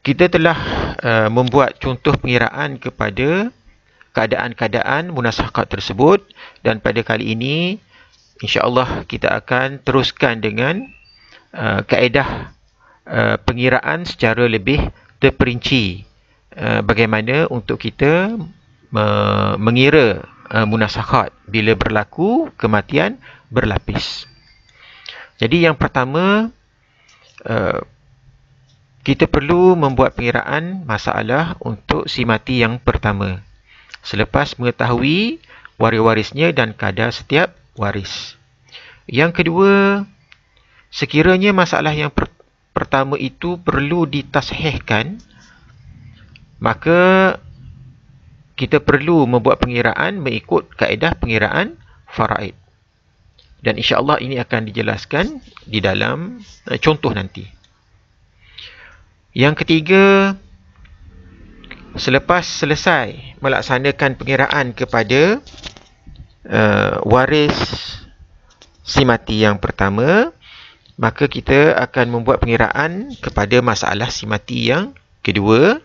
kita telah membuat contoh pengiraan kepada keadaan-keadaan munasakhat tersebut, dan pada kali ini insya-Allah kita akan teruskan dengan kaedah pengiraan secara lebih terperinci, bagaimana untuk kita mengira munasakhat bila berlaku kematian berlapis. Jadi yang pertama, kita perlu membuat pengiraan masalah untuk si mati yang pertama selepas mengetahui waris-warisnya dan kadar setiap waris. Yang kedua, sekiranya masalah yang pertama itu perlu ditashihkan, maka kita perlu membuat pengiraan mengikut kaedah pengiraan faraid. Dan insya-Allah ini akan dijelaskan di dalam contoh nanti. Yang ketiga, selepas selesai melaksanakan pengiraan kepada waris si mati yang pertama, maka kita akan membuat pengiraan kepada masalah si mati yang kedua.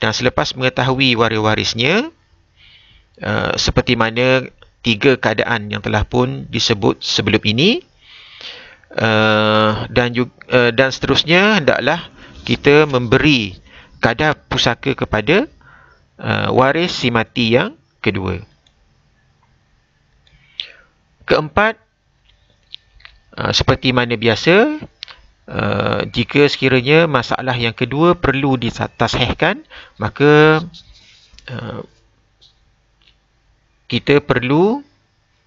Dan selepas mengetahui waris-warisnya, seperti mana 3 keadaan yang telah pun disebut sebelum ini, dan seterusnya, hendaklah kita memberi kadar pusaka kepada waris si mati yang kedua. Keempat, seperti mana biasa, jika sekiranya masalah yang kedua perlu ditashihkan, maka kita perlu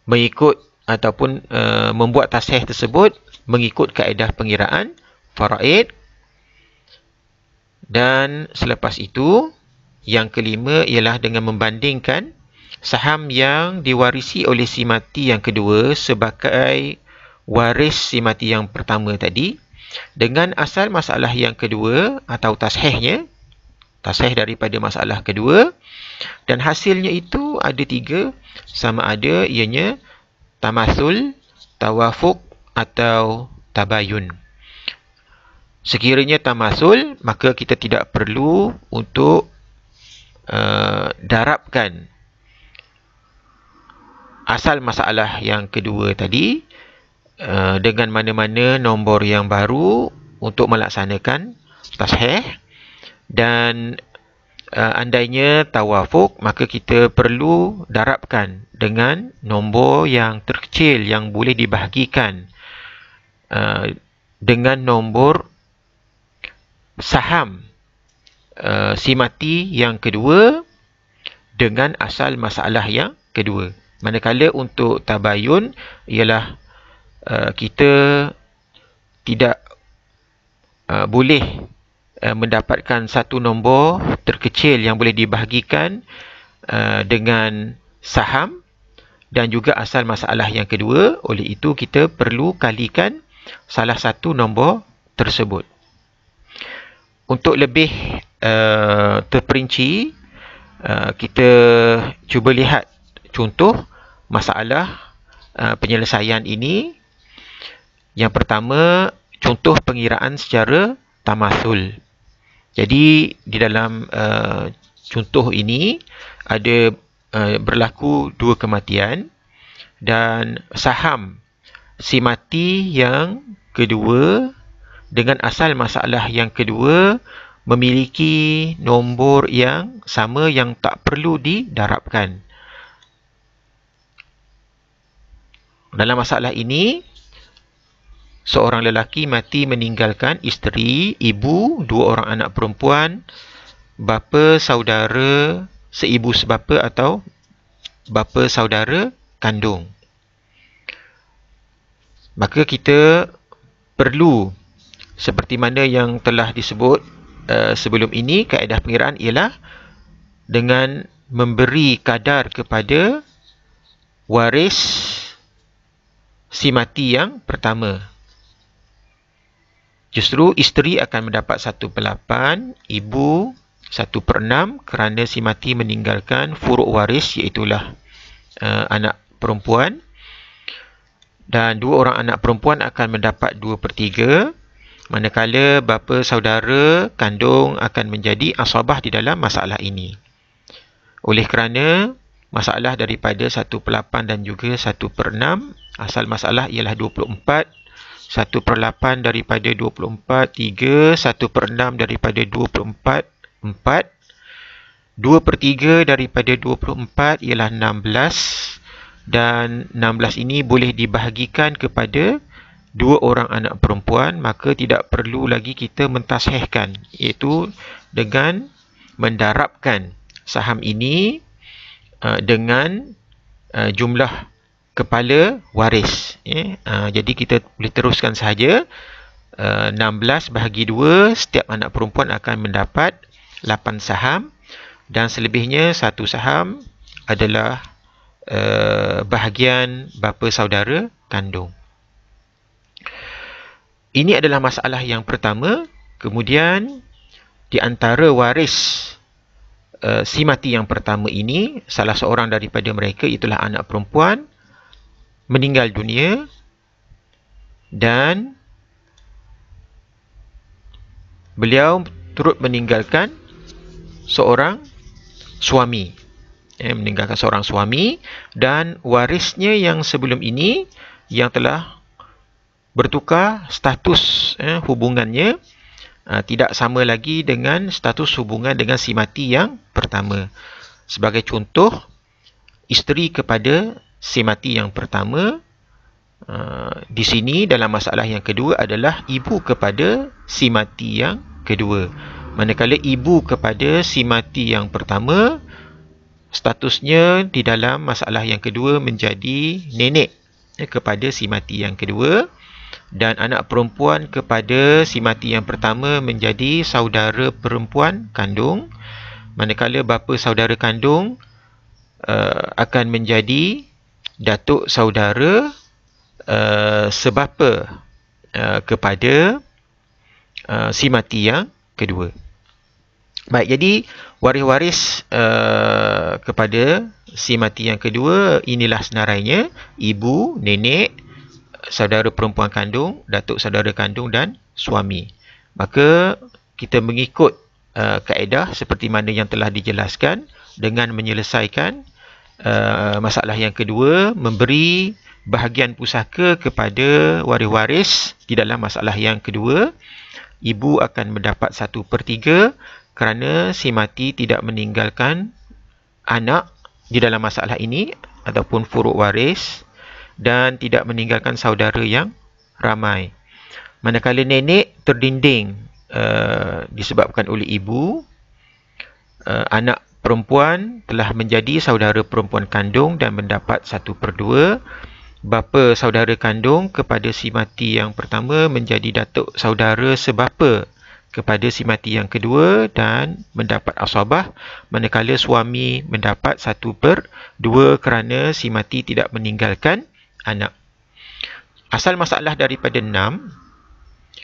mengikut ataupun membuat tashih tersebut mengikut kaedah pengiraan faraid. Dan selepas itu, yang kelima ialah dengan membandingkan saham yang diwarisi oleh si mati yang kedua sebagai waris si mati yang pertama tadi dengan asal masalah yang kedua atau tashih daripada masalah kedua, dan hasilnya itu ada 3, sama ada ianya tamasul, tawafuq atau tabayun. Sekiranya tamasul, maka kita tidak perlu untuk darabkan asal masalah yang kedua tadi dengan mana-mana nombor yang baru untuk melaksanakan tashih. Dan andainya tawafuq, maka kita perlu darabkan dengan nombor yang terkecil yang boleh dibahagikan dengan nombor saham si mati yang kedua dengan asal masalah yang kedua. Manakala untuk tabayun ialah kita tidak boleh mendapatkan satu nombor terkecil yang boleh dibahagikan dengan saham dan juga asal masalah yang kedua. Oleh itu kita perlu kalikan salah satu nombor tersebut. Untuk lebih terperinci, kita cuba lihat contoh masalah penyelesaian ini. Yang pertama, contoh pengiraan secara tamasul. Jadi di dalam contoh ini ada berlaku 2 kematian, dan saham si mati yang kedua dengan asal masalah yang kedua memiliki nombor yang sama yang tak perlu didarabkan. Dalam masalah ini, seorang lelaki mati meninggalkan isteri, ibu, 2 orang anak perempuan, bapa saudara seibu sebapa atau bapa saudara kandung. Maka kita perlu, seperti mana yang telah disebut sebelum ini, kaedah pengiraan ialah dengan memberi kadar kepada waris si mati yang pertama. Justru isteri akan mendapat 1/8, ibu 1/6 kerana si mati meninggalkan furuk waris, iaitulah anak perempuan, dan 2 orang anak perempuan akan mendapat 2/3, manakala bapa saudara kandung akan menjadi asabah di dalam masalah ini. Oleh kerana masalah daripada 1/8 dan juga 1/6, asal masalah ialah 24, 1/8 daripada 24, 3, 1/6 daripada 24, 4, 2/3 daripada 24 ialah 16, dan 16 ini boleh dibahagikan kepada 2 orang anak perempuan, maka tidak perlu lagi kita mentashihkan, iaitu dengan mendarabkan saham ini dengan jumlah kepala waris. Jadi kita boleh teruskan sahaja. 16 bahagi 2, setiap anak perempuan akan mendapat 8 saham, dan selebihnya 1 saham adalah bahagian bapa saudara kandung. Ini adalah masalah yang pertama. Kemudian di antara waris si mati yang pertama ini, salah seorang daripada mereka, itulah anak perempuan, meninggal dunia dan beliau turut meninggalkan seorang suami. Meninggalkan seorang suami, dan warisnya yang sebelum ini yang telah bertukar status hubungannya, tidak sama lagi dengan status hubungan dengan si mati yang pertama. Sebagai contoh, isteri kepada si mati yang pertama, di sini dalam masalah yang kedua adalah ibu kepada si mati yang kedua. Manakala ibu kepada si mati yang pertama, statusnya di dalam masalah yang kedua menjadi nenek kepada si mati yang kedua, dan anak perempuan kepada si mati yang pertama menjadi saudara perempuan kandung, manakala bapa saudara kandung akan menjadi datuk saudara sebapa kepada si mati yang kedua. Baik, jadi waris-waris kepada si mati yang kedua inilah senarainya: ibu, nenek, saudara perempuan kandung, datuk saudara kandung dan suami. Maka kita mengikut kaedah seperti mana yang telah dijelaskan dengan menyelesaikan masalah yang kedua, memberi bahagian pusaka kepada waris-waris di dalam masalah yang kedua. Ibu akan mendapat 1/3 kerana si mati tidak meninggalkan anak di dalam masalah ini ataupun furuk waris, dan tidak meninggalkan saudara yang ramai. Manakala nenek terdinding disebabkan oleh ibu, anak perempuan telah menjadi saudara perempuan kandung dan mendapat 1/2. Bapa saudara kandung kepada si mati yang pertama menjadi datuk saudara sebapa kepada si mati yang kedua dan mendapat asabah, manakala suami mendapat 1/2 kerana si mati tidak meninggalkan anak. Asal masalah daripada 6,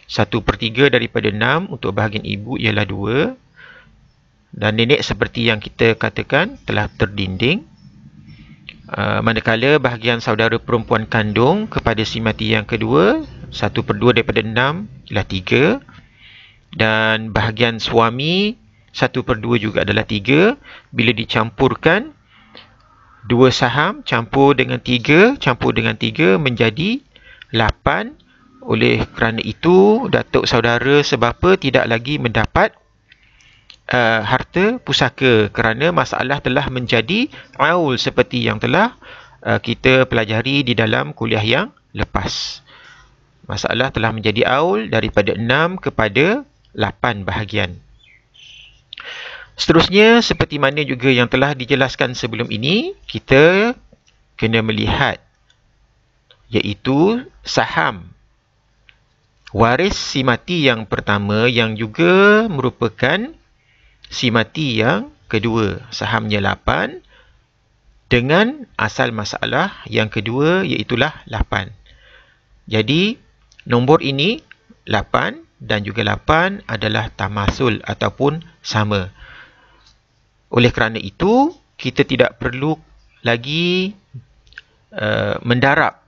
1/3 daripada 6 untuk bahagian ibu ialah 2, dan nenek seperti yang kita katakan telah terdinding. Manakala bahagian saudara perempuan kandung kepada si mati yang kedua, 1/2 daripada 6 ialah 3, dan bahagian suami 1/2 juga adalah 3. Bila dicampurkan, 2 saham campur dengan 3 menjadi 8. Oleh kerana itu, datuk saudara sebapa tidak lagi mendapat harta pusaka kerana masalah telah menjadi aul seperti yang telah kita pelajari di dalam kuliah yang lepas. Masalah telah menjadi aul daripada 6 kepada 8 bahagian. Seterusnya, seperti mana juga yang telah dijelaskan sebelum ini, kita kena melihat iaitu saham waris si mati yang pertama yang juga merupakan si mati yang kedua. Sahamnya 8 dengan asal masalah yang kedua iaitulah 8. Jadi nombor ini 8 dan juga 8 adalah tamasul ataupun sama. Oleh kerana itu, kita tidak perlu lagi mendarab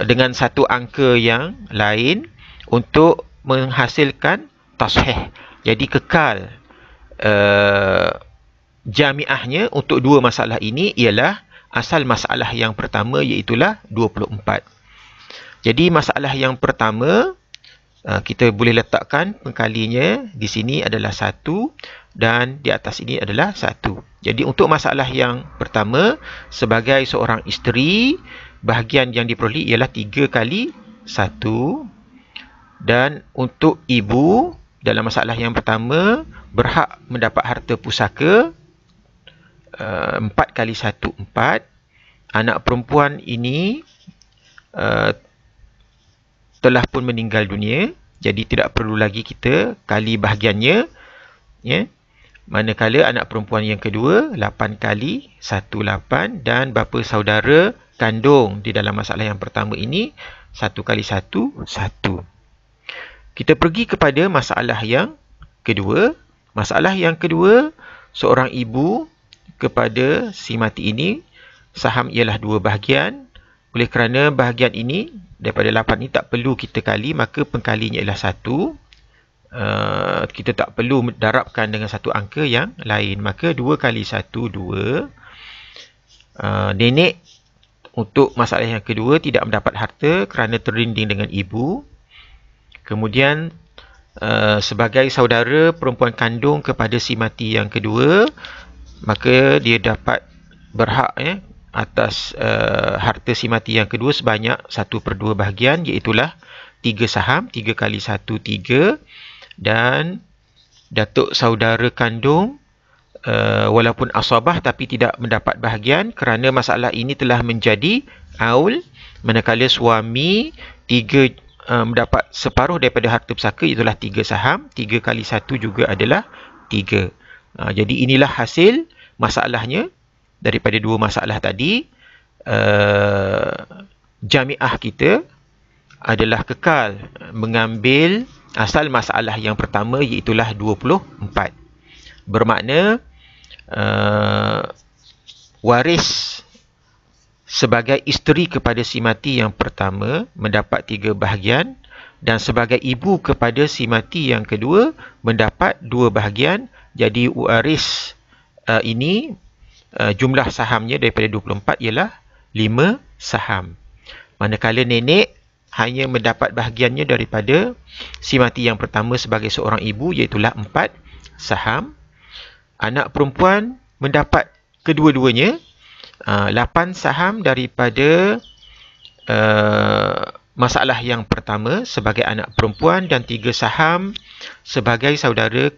dengan satu angka yang lain untuk menghasilkan tashih. Jadi kekal jamiahnya untuk dua masalah ini ialah asal masalah yang pertama, iaitulah 24. Jadi masalah yang pertama, kita boleh letakkan pengkalinya di sini adalah 1 dan di atas ini adalah 1. Jadi untuk masalah yang pertama, sebagai seorang isteri, bahagian yang diperoleh ialah 3 kali 1. Dan untuk ibu, dalam masalah yang pertama, berhak mendapat harta pusaka 4 kali 1, 4. Anak perempuan ini telah pun meninggal dunia, jadi tidak perlu lagi kita kali bahagiannya, ya. Manakala anak perempuan yang kedua 8 kali 1, 8, dan bapa saudara kandung di dalam masalah yang pertama ini 1 kali 1, 1. Kita pergi kepada masalah yang kedua. Masalah yang kedua, seorang ibu kepada si mati ini, saham ialah 2 bahagian. Oleh kerana bahagian ini daripada 8 ini tak perlu kita kali, maka pengkalinya ialah 1. Kita tak perlu darabkan dengan satu angka yang lain, maka 2 kali 1, 2. Nenek untuk masalah yang kedua tidak mendapat harta kerana terrinding dengan ibu. Kemudian sebagai saudara perempuan kandung kepada si mati yang kedua, maka dia dapat berhak atas harta si mati yang kedua sebanyak 1/2 bahagian, iaitulah 3 saham, 3 kali 1, 3. Dan datuk saudara kandung walaupun asabah tapi tidak mendapat bahagian kerana masalah ini telah menjadi aul, manakala suami mendapat separuh daripada harta pusaka, itulah 3 saham, 3 kali 1 juga adalah 3. Jadi inilah hasil masalahnya daripada 2 masalah tadi. Jamiah kita adalah kekal mengambil asal masalah yang pertama, iaitulah 24. Bermakna waris sebagai isteri kepada si mati yang pertama mendapat 3 bahagian, dan sebagai ibu kepada si mati yang kedua mendapat 2 bahagian. Jadi waris ini jumlah sahamnya daripada 24 ialah 5 saham. Manakala nenek hanya mendapat bahagiannya daripada si mati yang pertama sebagai seorang ibu, iaitulah 4 saham. Anak perempuan mendapat kedua-duanya 8 saham daripada masalah yang pertama sebagai anak perempuan, dan 3 saham sebagai saudara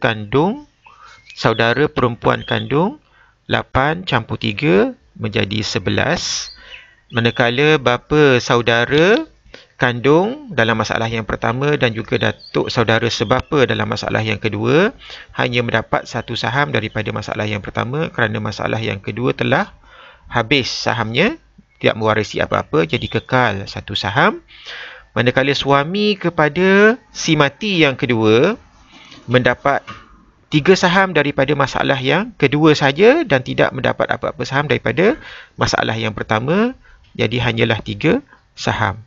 perempuan kandung. 8 campur 3 menjadi 11. Manakala bapa saudara kandung dalam masalah yang pertama dan juga datuk saudara sebapa dalam masalah yang kedua hanya mendapat 1 saham daripada masalah yang pertama kerana masalah yang kedua telah habis sahamnya, tidak mewarisi apa-apa, jadi kekal 1 saham. Manakala suami kepada si mati yang kedua mendapat 3 saham daripada masalah yang kedua saja dan tidak mendapat apa-apa saham daripada masalah yang pertama, jadi hanyalah 3 saham.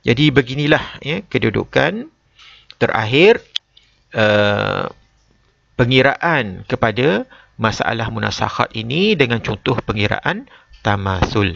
Jadi beginilah kedudukan terakhir pengiraan kepada masalah munasakhat ini dengan contoh pengiraan tamasul.